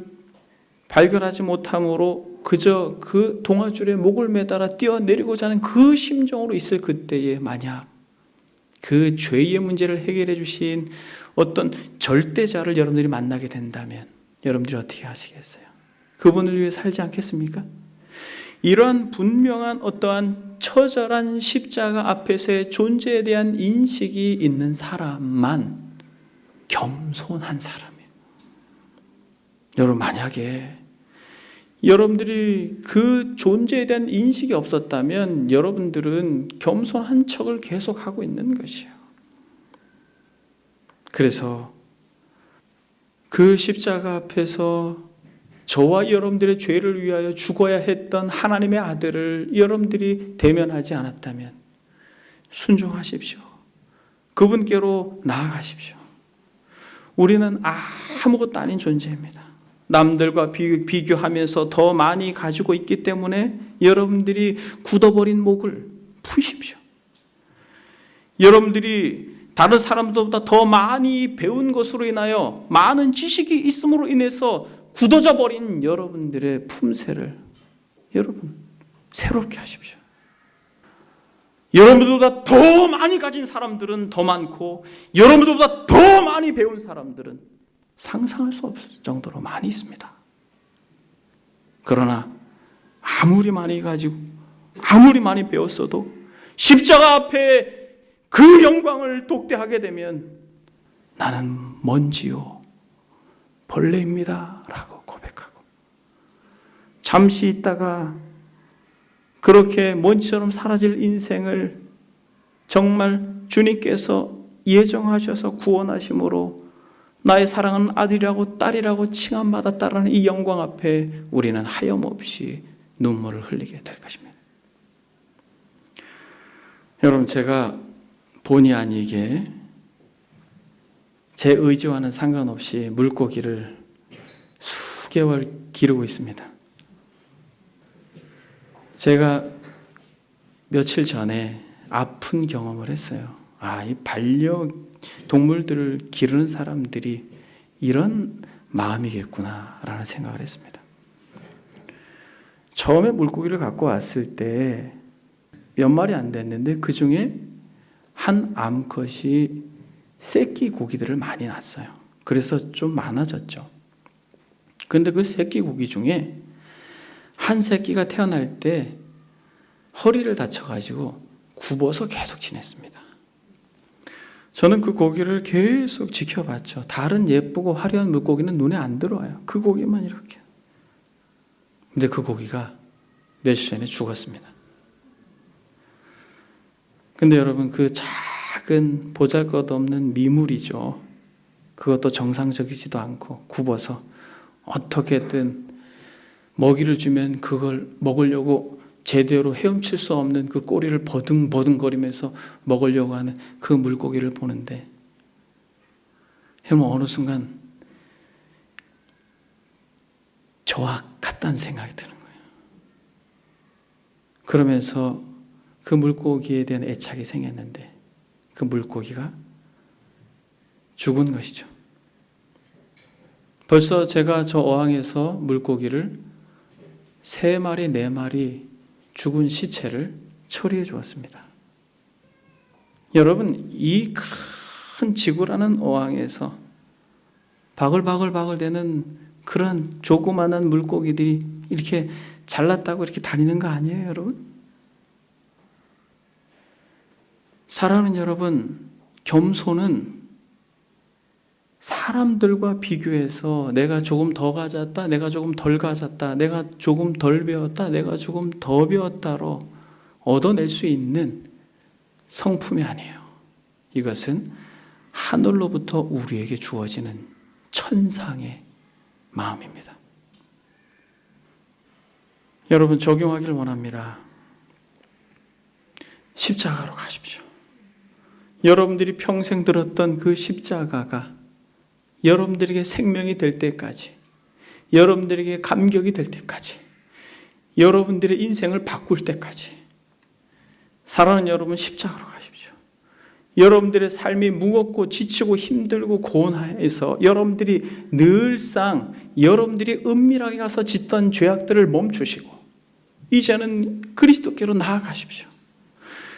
발견하지 못함으로 그저 그 동아줄에 목을 매달아 뛰어내리고자 하는 그 심정으로 있을 그때에 만약 그 죄의 문제를 해결해 주신 어떤 절대자를 여러분들이 만나게 된다면 여러분들이 어떻게 하시겠어요? 그분을 위해 살지 않겠습니까? 이러한 분명한 어떠한 처절한 십자가 앞에서의 존재에 대한 인식이 있는 사람만 겸손한 사람이에요. 여러분, 만약에 여러분들이 그 존재에 대한 인식이 없었다면 여러분들은 겸손한 척을 계속하고 있는 것이에요. 그래서 그 십자가 앞에서 저와 여러분들의 죄를 위하여 죽어야 했던 하나님의 아들을 여러분들이 대면하지 않았다면 순종하십시오. 그분께로 나아가십시오. 우리는 아무것도 아닌 존재입니다. 남들과 비교하면서 더 많이 가지고 있기 때문에 여러분들이 굳어버린 목을 푸십시오. 여러분들이 다른 사람들보다 더 많이 배운 것으로 인하여 많은 지식이 있음으로 인해서 굳어져 버린 여러분들의 품새를 여러분 새롭게 하십시오. 여러분들보다 더 많이 가진 사람들은 더 많고 여러분들보다 더 많이 배운 사람들은 상상할 수 없을 정도로 많이 있습니다. 그러나 아무리 많이 가지고 아무리 많이 배웠어도 십자가 앞에 그 영광을 독대하게 되면 나는 먼지요 벌레입니다 라고 고백하고 잠시 있다가 그렇게 먼지처럼 사라질 인생을 정말 주님께서 예정하셔서 구원하심으로 나의 사랑하는 아들이라고 딸이라고 칭함받았다라는 이 영광 앞에 우리는 하염없이 눈물을 흘리게 될 것입니다. 여러분, 제가 본의 아니게 제 의지와는 상관없이 물고기를 수개월 기르고 있습니다. 제가 며칠 전에 아픈 경험을 했어요. 이 반려동물들을 기르는 사람들이 이런 마음이겠구나라는 생각을 했습니다. 처음에 물고기를 갖고 왔을 때 몇 마리 안 됐는데 그 중에 한 암컷이 새끼 고기들을 많이 낳았어요. 그래서 좀 많아졌죠. 그런데 그 새끼 고기 중에 한 새끼가 태어날 때 허리를 다쳐가지고 굽어서 계속 지냈습니다. 저는 그 고기를 계속 지켜봤죠. 다른 예쁘고 화려한 물고기는 눈에 안 들어와요. 그 고기만 이렇게. 근데 그 고기가 며칠 전에 죽었습니다. 근데 여러분, 그 작은 보잘것없는 미물이죠. 그것도 정상적이지도 않고 굽어서 어떻게든 먹이를 주면 그걸 먹으려고 제대로 헤엄칠 수 없는 그 꼬리를 버둥버둥거리면서 먹으려고 하는 그 물고기를 보는데, 여러분, 어느 순간 저와 같다는 생각이 드는 거예요. 그러면서 그 물고기에 대한 애착이 생겼는데 그 물고기가 죽은 것이죠. 벌써 제가 저 어항에서 물고기를 3마리, 4마리 죽은 시체를 처리해 주었습니다. 여러분, 이 큰 지구라는 어항에서 바글바글바글 대는 그런 조그마한 물고기들이 이렇게 잘났다고 이렇게 다니는 거 아니에요, 여러분? 사랑하는 여러분, 겸손은 사람들과 비교해서 내가 조금 더 가졌다, 내가 조금 덜 가졌다, 내가 조금 덜 배웠다, 내가 조금 더 배웠다로 얻어낼 수 있는 성품이 아니에요. 이것은 하늘로부터 우리에게 주어지는 천상의 마음입니다. 여러분, 적용하기를 원합니다. 십자가로 가십시오. 여러분들이 평생 들었던 그 십자가가 여러분들에게 생명이 될 때까지, 여러분들에게 감격이 될 때까지, 여러분들의 인생을 바꿀 때까지, 사랑하는 여러분, 십자가로 가십시오. 여러분들의 삶이 무겁고 지치고 힘들고 고온해서 여러분들이 늘상 여러분들이 은밀하게 가서 짓던 죄악들을 멈추시고 이제는 그리스도께로 나아가십시오.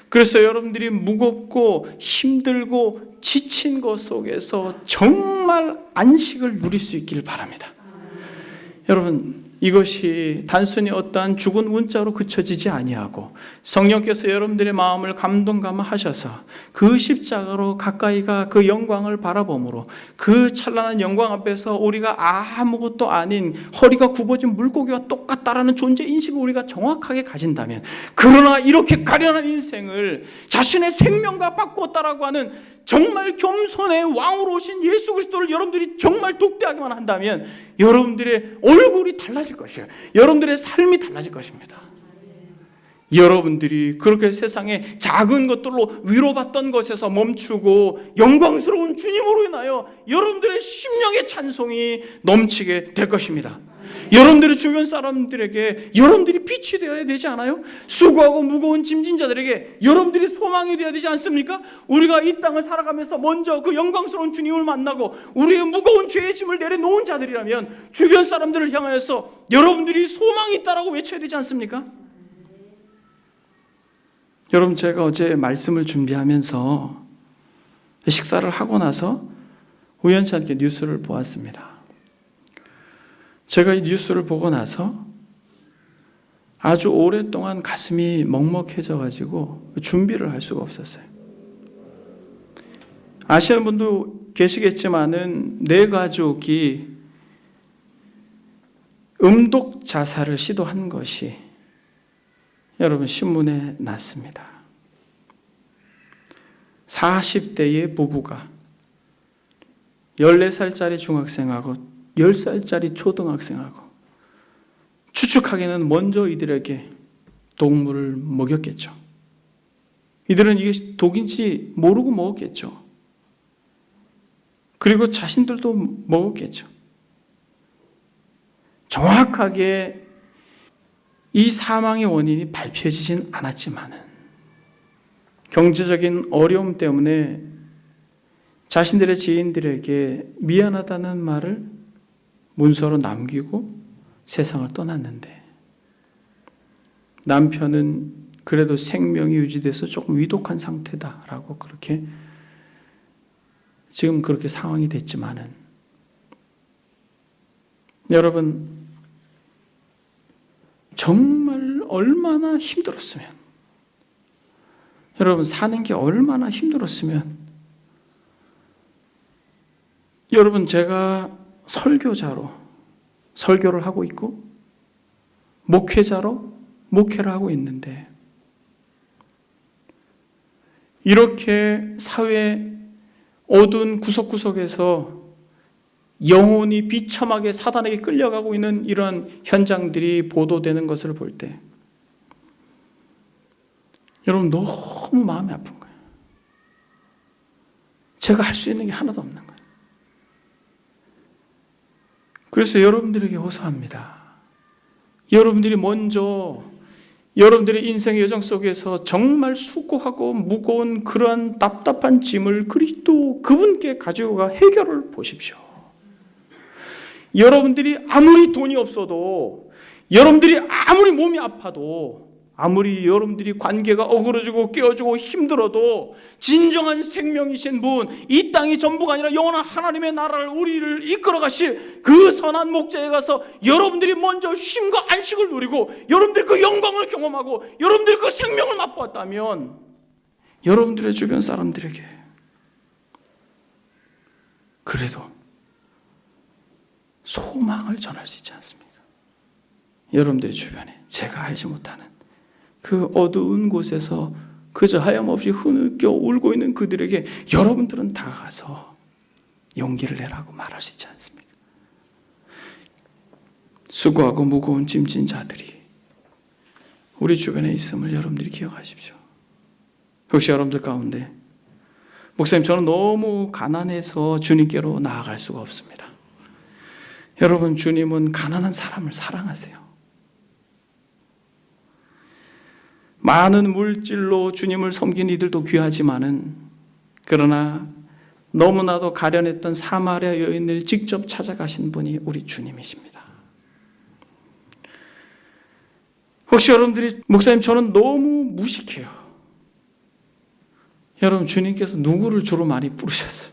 그래서 여러분들이 무겁고 힘들고 지친 것 속에서 정말 안식을 누릴 수 있기를 바랍니다. 여러분, 이것이 단순히 어떠한 죽은 문자로 그쳐지지 아니하고 성령께서 여러분들의 마음을 감동감화하셔서 그 십자가로 가까이가 그 영광을 바라봄으로 그 찬란한 영광 앞에서 우리가 아무것도 아닌 허리가 굽어진 물고기와 똑같다라는 존재 인식을 우리가 정확하게 가진다면, 그러나 이렇게 가련한 인생을 자신의 생명과 바꾸었다라고 하는 정말 겸손의 왕으로 오신 예수 그리스도를 여러분들이 정말 독대하기만 한다면 여러분들의 얼굴이 달라질 것이에요. 여러분들의 삶이 달라질 것입니다. 여러분들이 그렇게 세상의 작은 것들로 위로받던 것에서 멈추고 영광스러운 주님으로 인하여 여러분들의 심령의 찬송이 넘치게 될 것입니다. 여러분들의 주변 사람들에게 여러분들이 빛이 되어야 되지 않아요? 수고하고 무거운 짐진 자들에게 여러분들이 소망이 되어야 되지 않습니까? 우리가 이 땅을 살아가면서 먼저 그 영광스러운 주님을 만나고 우리의 무거운 죄의 짐을 내려놓은 자들이라면 주변 사람들을 향하여서 여러분들이 소망이 있다라고 외쳐야 되지 않습니까? 여러분, 제가 어제 말씀을 준비하면서 식사를 하고 나서 우연치 않게 뉴스를 보았습니다. 제가 이 뉴스를 보고 나서 아주 오랫동안 가슴이 먹먹해져 가지고 준비를 할 수가 없었어요. 아시는 분도 계시겠지만은 내 가족이 음독 자살을 시도한 것이 여러분 신문에 났습니다. 40대의 부부가 14살짜리 중학생하고 10살짜리 초등학생하고 추측하기에는 먼저 이들에게 독물을 먹였겠죠. 이들은 이게 독인지 모르고 먹었겠죠. 그리고 자신들도 먹었겠죠. 정확하게 이 사망의 원인이 밝혀지진 않았지만은 경제적인 어려움 때문에 자신들의 지인들에게 미안하다는 말을 문서로 남기고 세상을 떠났는데, 남편은 그래도 생명이 유지돼서 조금 위독한 상태다라고 그렇게 지금 그렇게 상황이 됐지만은, 여러분 정말 얼마나 힘들었으면, 여러분 사는 게 얼마나 힘들었으면 여러분, 제가 설교자로 설교를 하고 있고 목회자로 목회를 하고 있는데, 이렇게 사회 어두운 구석구석에서 영혼이 비참하게 사단에게 끌려가고 있는 이런 현장들이 보도되는 것을 볼 때 여러분, 너무 마음이 아픈 거예요. 제가 할 수 있는 게 하나도 없는 거예요. 그래서 여러분들에게 호소합니다. 여러분들이 먼저 여러분들의 인생의 여정 속에서 정말 수고하고 무거운 그러한 답답한 짐을 그리스도 그분께 가지고 가 해결을 보십시오. 여러분들이 아무리 돈이 없어도, 여러분들이 아무리 몸이 아파도, 아무리 여러분들이 관계가 어그러지고 깨어지고 힘들어도 진정한 생명이신 분, 이 땅이 전부가 아니라 영원한 하나님의 나라를 우리를 이끌어 가실 그 선한 목자에 가서 여러분들이 먼저 쉼과 안식을 누리고 여러분들이 그 영광을 경험하고 여러분들이 그 생명을 맛보았다면 여러분들의 주변 사람들에게 그래도 소망을 전할 수 있지 않습니까? 여러분들의 주변에 제가 알지 못하는 그 어두운 곳에서 그저 하염없이 흐느껴 울고 있는 그들에게 여러분들은 다가가서 용기를 내라고 말할 수 있지 않습니까? 수고하고 무거운 짐진 자들이 우리 주변에 있음을 여러분들이 기억하십시오. 혹시 여러분들 가운데 목사님, 저는 너무 가난해서 주님께로 나아갈 수가 없습니다. 여러분, 주님은 가난한 사람을 사랑하세요. 많은 물질로 주님을 섬긴 이들도 귀하지만은, 그러나 너무나도 가련했던 사마리아 여인을 직접 찾아가신 분이 우리 주님이십니다. 혹시 여러분들이 목사님, 저는 너무 무식해요. 여러분, 주님께서 누구를 주로 많이 부르셨어요?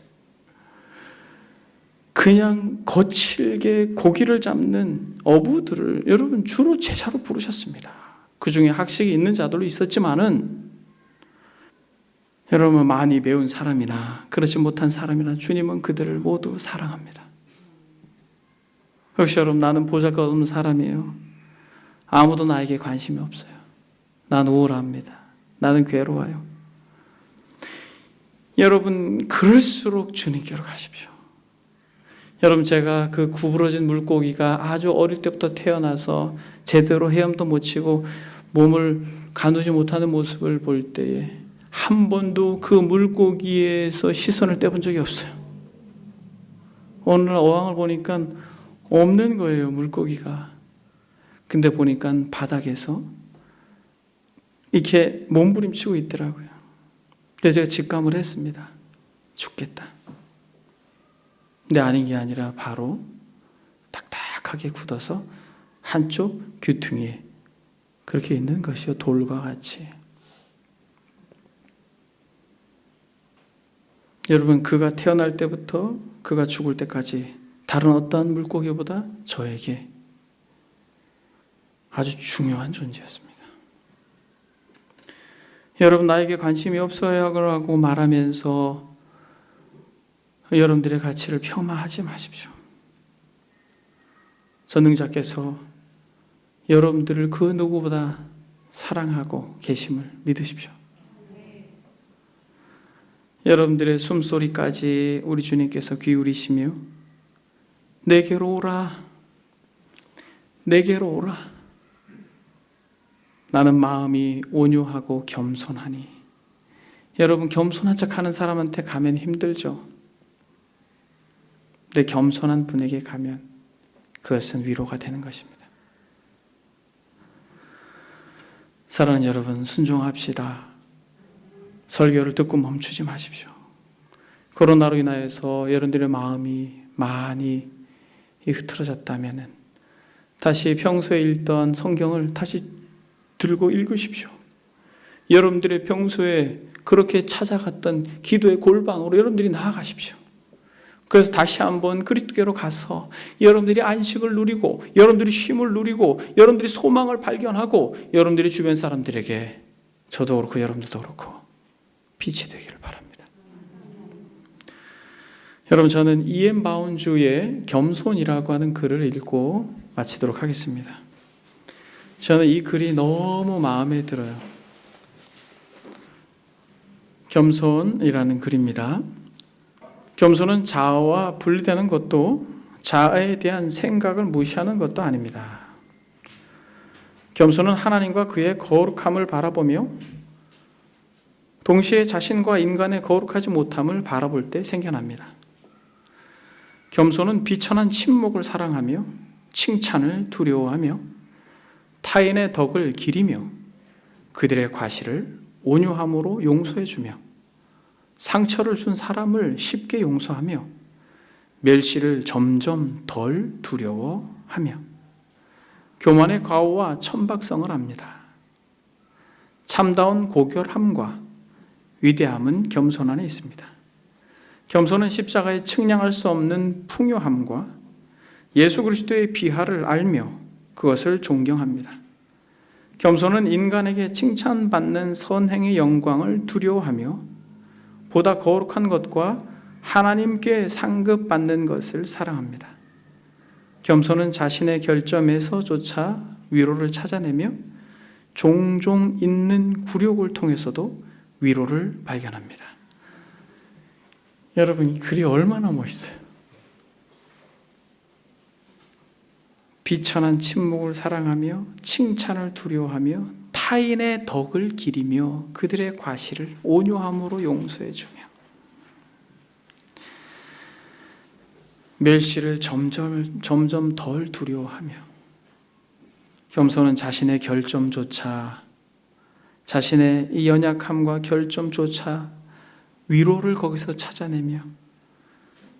그냥 거칠게 고기를 잡는 어부들을 여러분 주로 제자로 부르셨습니다. 그 중에 학식이 있는 자들도 있었지만은, 여러분, 많이 배운 사람이나 그렇지 못한 사람이나 주님은 그들을 모두 사랑합니다. 혹시 여러분, 나는 보잘것없는 사람이에요. 아무도 나에게 관심이 없어요. 난 우울합니다. 나는 괴로워요. 여러분, 그럴수록 주님께로 가십시오. 여러분, 제가 그 구부러진 물고기가 아주 어릴 때부터 태어나서 제대로 헤엄도 못 치고 몸을 가누지 못하는 모습을 볼 때에 한 번도 그 물고기에서 시선을 떼본 적이 없어요. 어느 날 어항을 보니까 없는 거예요, 물고기가. 근데 보니까 바닥에서 이렇게 몸부림치고 있더라고요. 그래서 제가 직감을 했습니다. 죽겠다. 근데 아닌 게 아니라 바로 딱딱하게 굳어서 한쪽 귀퉁이에 그렇게 있는 것이요, 돌과 같이. 여러분, 그가 태어날 때부터 그가 죽을 때까지 다른 어떠한 물고기보다 저에게 아주 중요한 존재였습니다. 여러분, 나에게 관심이 없어야 하고 말하면서 여러분들의 가치를 폄하하지 마십시오. 전능자께서 여러분들을 그 누구보다 사랑하고 계심을 믿으십시오. 여러분들의 숨소리까지 우리 주님께서 기울이시며 내게로 오라, 내게로 오라. 나는 마음이 온유하고 겸손하니. 여러분, 겸손한 척하는 사람한테 가면 힘들죠. 내 겸손한 분에게 가면 그것은 위로가 되는 것입니다. 사랑하는 여러분, 순종합시다. 설교를 듣고 멈추지 마십시오. 코로나로 인하여서 여러분들의 마음이 많이 흐트러졌다면 다시 평소에 읽던 성경을 다시 들고 읽으십시오. 여러분들의 평소에 그렇게 찾아갔던 기도의 골방으로 여러분들이 나아가십시오. 그래서 다시 한번 그리스도께로 가서 여러분들이 안식을 누리고 여러분들이 쉼을 누리고 여러분들이 소망을 발견하고 여러분들이 주변 사람들에게, 저도 그렇고 여러분들도 그렇고, 빛이 되기를 바랍니다. 여러분, 저는 E.M. 바운주의 겸손이라고 하는 글을 읽고 마치도록 하겠습니다. 저는 이 글이 너무 마음에 들어요. 겸손이라는 글입니다. 겸손은 자아와 분리되는 것도 자아에 대한 생각을 무시하는 것도 아닙니다. 겸손은 하나님과 그의 거룩함을 바라보며 동시에 자신과 인간의 거룩하지 못함을 바라볼 때 생겨납니다. 겸손은 비천한 침묵을 사랑하며 칭찬을 두려워하며 타인의 덕을 기리며 그들의 과실을 온유함으로 용서해주며 상처를 준 사람을 쉽게 용서하며 멸시를 점점 덜 두려워하며 교만의 과오와 천박성을 합니다. 참다운 고결함과 위대함은 겸손 안에 있습니다. 겸손은 십자가에 측량할 수 없는 풍요함과 예수 그리스도의 비하를 알며 그것을 존경합니다. 겸손은 인간에게 칭찬받는 선행의 영광을 두려워하며 보다 거룩한 것과 하나님께 상급받는 것을 사랑합니다. 겸손은 자신의 결점에서조차 위로를 찾아내며 종종 있는 굴욕을 통해서도 위로를 발견합니다. 여러분, 이 글이 얼마나 멋있어요. 비천한 침묵을 사랑하며 칭찬을 두려워하며 타인의 덕을 기리며 그들의 과실을 온유함으로 용서해주며 멸시를 점점 덜 두려워하며 겸손은 자신의 결점조차 자신의 이 연약함과 결점조차 위로를 거기서 찾아내며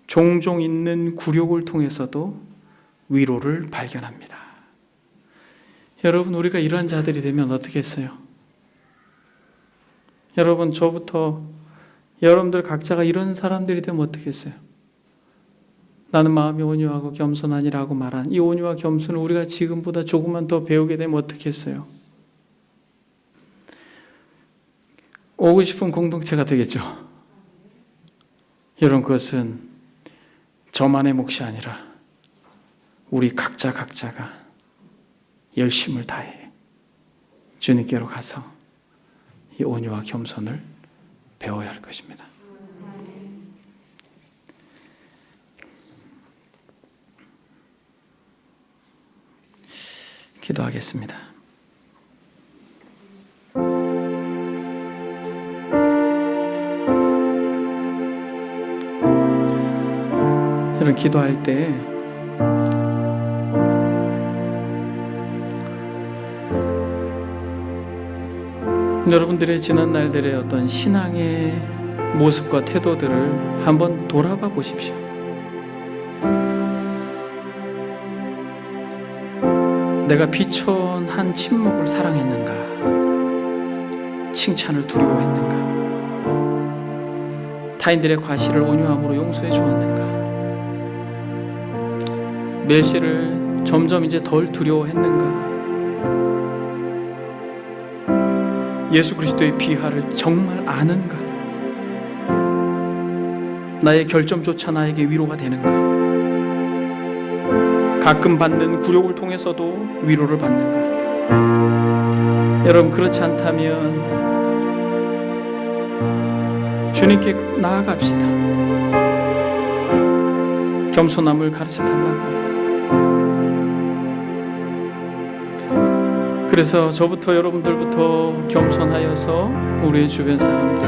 종종 있는 굴욕을 통해서도 위로를 발견합니다. 여러분, 우리가 이러한 자들이 되면 어떻게 했어요? 여러분, 저부터 여러분들 각자가 이런 사람들이 되면 어떻게 했어요? 나는 마음이 온유하고 겸손하니라고 말한 이 온유와 겸손을 우리가 지금보다 조금만 더 배우게 되면 어떻게 했어요? 오고 싶은 공동체가 되겠죠. 여러분, 그것은 저만의 몫이 아니라 우리 각자가 열심을 다해 주님께로 가서 이 온유와 겸손을 배워야 할 것입니다. 기도하겠습니다. 여러분, 기도할 때 여러분들의 지난 날들의 어떤 신앙의 모습과 태도들을 한번 돌아봐 보십시오. 내가 비천한 침묵을 사랑했는가? 칭찬을 두려워했는가? 타인들의 과실을 온유함으로 용서해 주었는가? 멸시를 점점 이제 덜 두려워했는가? 예수 그리스도의 비하를 정말 아는가? 나의 결점조차 나에게 위로가 되는가? 가끔 받는 굴욕을 통해서도 위로를 받는가? 여러분, 그렇지 않다면 주님께 나아갑시다. 겸손함을 가르쳐 달라고. 그래서 저부터 여러분들부터 겸손하여서 우리의 주변 사람들이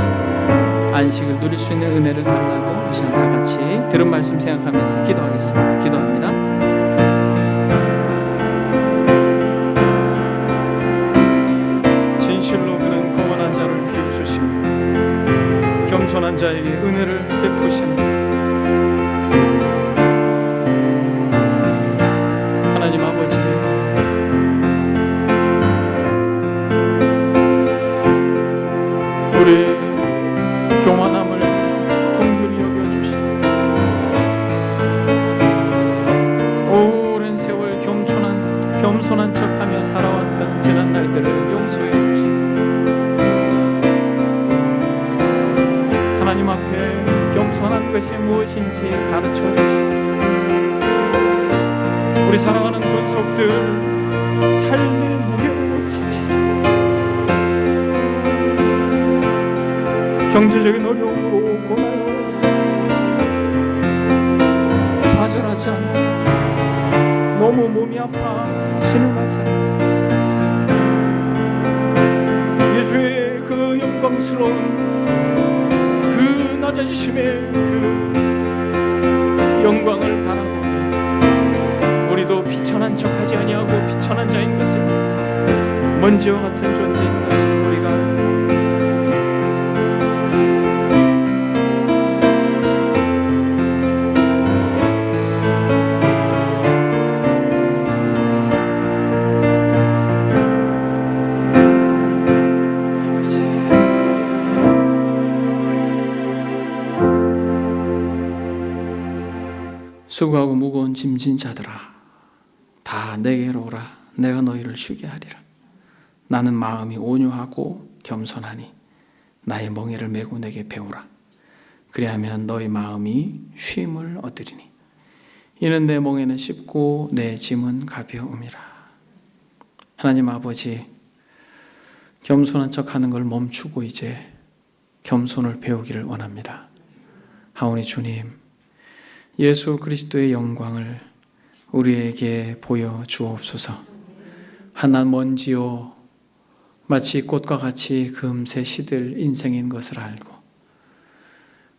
안식을 누릴 수 있는 은혜를 달라고 이 시간 다 같이 들은 말씀 생각하면서 기도하겠습니다. 기도합니다. 진실로 그는 거만한 자를 비웃으시며 겸손한 자에게 은혜를 베푸시는 하나님 아버지, 우리 교만함을 긍휼히 여겨주시고 오랜 세월 겸손한 척하며 살아왔던 지난 날들을 용서해 주시고 하나님 앞에 겸손한 것이 무엇인지 가르쳐 주시고, 우리 사랑하는 권속들 삶의 무게로 지치지, 경제적인 어려움으로 고나요 좌절하지 않고, 너무 몸이 아파 신음하지 않고, 예수의 그 영광스러운 그 낮아지심의 그 영광을 바라보며 우리도 비천한 척하지 아니하고 비천한 자인 것을, 먼지와 같은 존재인 것을 우리가 알고, 수고하고 무거운 짐진 자들아, 다 내게로 오라. 내가 너희를 쉬게 하리라. 나는 마음이 온유하고 겸손하니 나의 멍에를 메고 내게 배우라. 그리하면 너희 마음이 쉼을 얻으리니 이는 내 멍에는 쉽고 내 짐은 가벼움이라. 하나님 아버지, 겸손한 척하는 걸 멈추고 이제 겸손을 배우기를 원합니다. 하오니 주님, 예수 그리스도의 영광을 우리에게 보여주옵소서. 하나 먼지요 마치 꽃과 같이 금세 시들 인생인 것을 알고,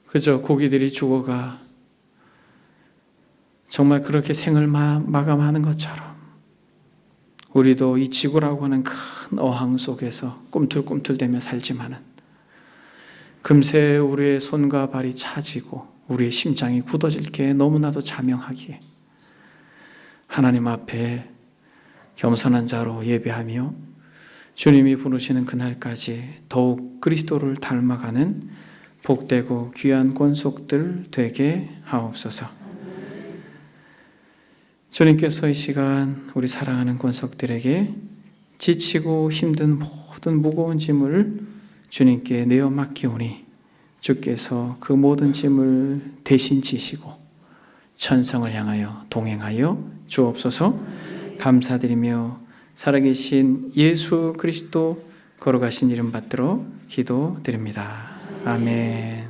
그저 고기들이 죽어가 정말 그렇게 생을 마감하는 것처럼 우리도 이 지구라고 하는 큰 어항 속에서 꿈틀꿈틀대며 살지만은 금세 우리의 손과 발이 차지고 우리의 심장이 굳어질 게 너무나도 자명하기에 하나님 앞에 겸손한 자로 예배하며 주님이 부르시는 그날까지 더욱 그리스도를 닮아가는 복되고 귀한 권속들 되게 하옵소서. 주님께서 이 시간 우리 사랑하는 권속들에게 지치고 힘든 모든 무거운 짐을 주님께 내어 맡기오니 주께서 그 모든 짐을 대신 지시고 천성을 향하여 동행하여 주옵소서. 감사드리며 살아계신 예수 그리스도 걸어가신 이름 받들어 기도드립니다. 아멘.